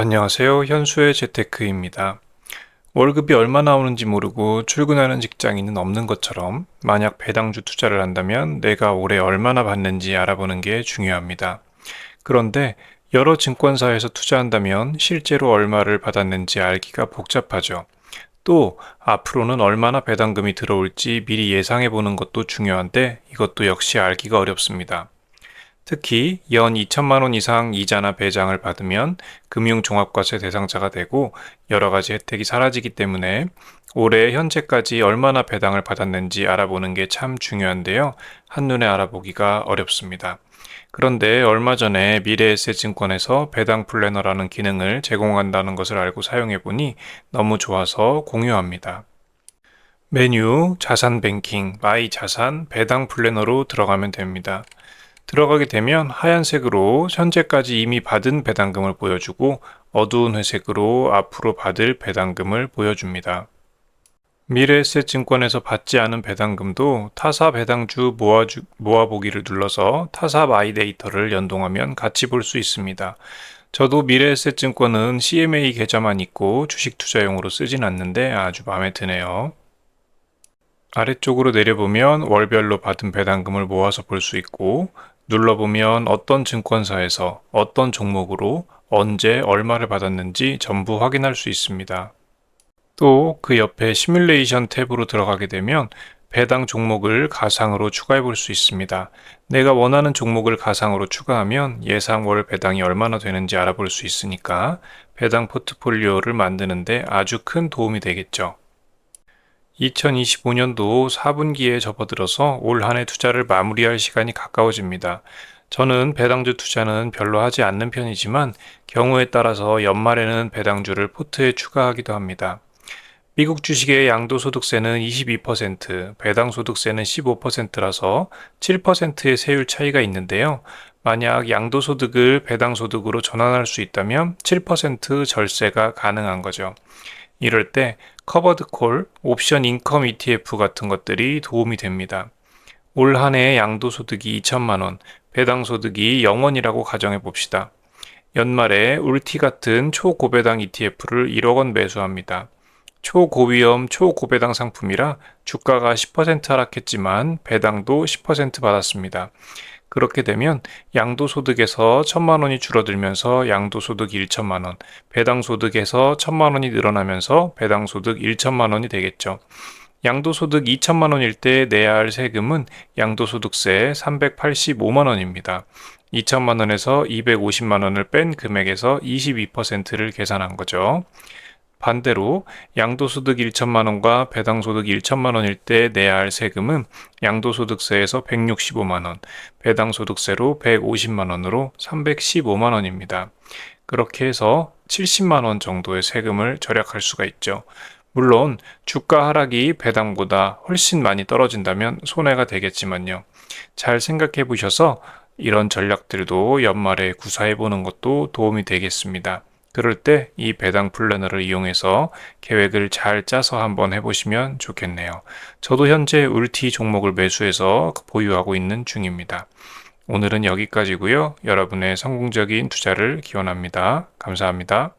안녕하세요. 현수의 재테크입니다. 월급이 얼마 나오는지 모르고 출근하는 직장인은 없는 것처럼 만약 배당주 투자를 한다면 내가 올해 얼마나 받는지 알아보는 게 중요합니다. 그런데 여러 증권사에서 투자한다면 실제로 얼마를 받았는지 알기가 복잡하죠. 또 앞으로는 얼마나 배당금이 들어올지 미리 예상해 보는 것도 중요한데 이것도 역시 알기가 어렵습니다. 특히 연 2천만 원 이상 이자나 배당을 받으면 금융종합과세 대상자가 되고 여러 가지 혜택이 사라지기 때문에 올해 현재까지 얼마나 배당을 받았는지 알아보는 게 참 중요한데요. 한눈에 알아보기가 어렵습니다. 그런데 얼마 전에 미래에셋증권에서 배당 플래너라는 기능을 제공한다는 것을 알고 사용해 보니 너무 좋아서 공유합니다. 메뉴, 자산 뱅킹, 마이 자산, 배당 플래너로 들어가면 됩니다. 들어가게 되면 하얀색으로 현재까지 이미 받은 배당금을 보여주고 어두운 회색으로 앞으로 받을 배당금을 보여줍니다. 미래에셋증권에서 받지 않은 배당금도 타사 배당주 모아보기를 눌러서 타사 마이 데이터를 연동하면 같이 볼 수 있습니다. 저도 미래에셋증권은 CMA 계좌만 있고 주식 투자용으로 쓰진 않는데 아주 마음에 드네요. 아래쪽으로 내려보면 월별로 받은 배당금을 모아서 볼 수 있고 눌러보면 어떤 증권사에서 어떤 종목으로 언제 얼마를 받았는지 전부 확인할 수 있습니다. 또 그 옆에 시뮬레이션 탭으로 들어가게 되면 배당 종목을 가상으로 추가해 볼 수 있습니다. 내가 원하는 종목을 가상으로 추가하면 예상 월 배당이 얼마나 되는지 알아볼 수 있으니까 배당 포트폴리오를 만드는데 아주 큰 도움이 되겠죠. 2025년도 4분기에 접어들어서 올 한 해 투자를 마무리할 시간이 가까워집니다. 저는 배당주 투자는 별로 하지 않는 편이지만 경우에 따라서 연말에는 배당주를 포트에 추가하기도 합니다. 미국 주식의 양도소득세는 22%, 배당소득세는 15%라서 7%의 세율 차이가 있는데요. 만약 양도소득을 배당소득으로 전환할 수 있다면 7% 절세가 가능한 거죠. 이럴 때 커버드 콜, 옵션 인컴 ETF 같은 것들이 도움이 됩니다. 올 한 해 양도소득이 2천만 원, 배당소득이 0원이라고 가정해 봅시다. 연말에 울티 같은 초고배당 ETF를 1억 원 매수합니다. 초고위험, 초고배당 상품이라 주가가 10% 하락했지만 배당도 10% 받았습니다. 그렇게 되면 양도소득에서 1천만 원이 줄어들면서 양도소득 1천만 원, 배당소득에서 1천만 원이 늘어나면서 배당소득 1천만 원이 되겠죠. 양도소득 2천만 원일 때 내야 할 세금은 양도소득세 385만 원입니다. 2천만 원에서 250만 원을 뺀 금액에서 22%를 계산한 거죠. 반대로 양도소득 1천만 원과 배당소득 1천만 원일 때 내야 할 세금은 양도소득세에서 165만 원, 배당소득세로 150만 원으로 315만 원입니다. 그렇게 해서 70만 원 정도의 세금을 절약할 수가 있죠. 물론 주가 하락이 배당보다 훨씬 많이 떨어진다면 손해가 되겠지만요. 잘 생각해 보셔서 이런 전략들도 연말에 구사해 보는 것도 도움이 되겠습니다. 그럴 때 이 배당 플래너를 이용해서 계획을 잘 짜서 한번 해보시면 좋겠네요. 저도 현재 울티 종목을 매수해서 보유하고 있는 중입니다. 오늘은 여기까지고요. 여러분의 성공적인 투자를 기원합니다. 감사합니다.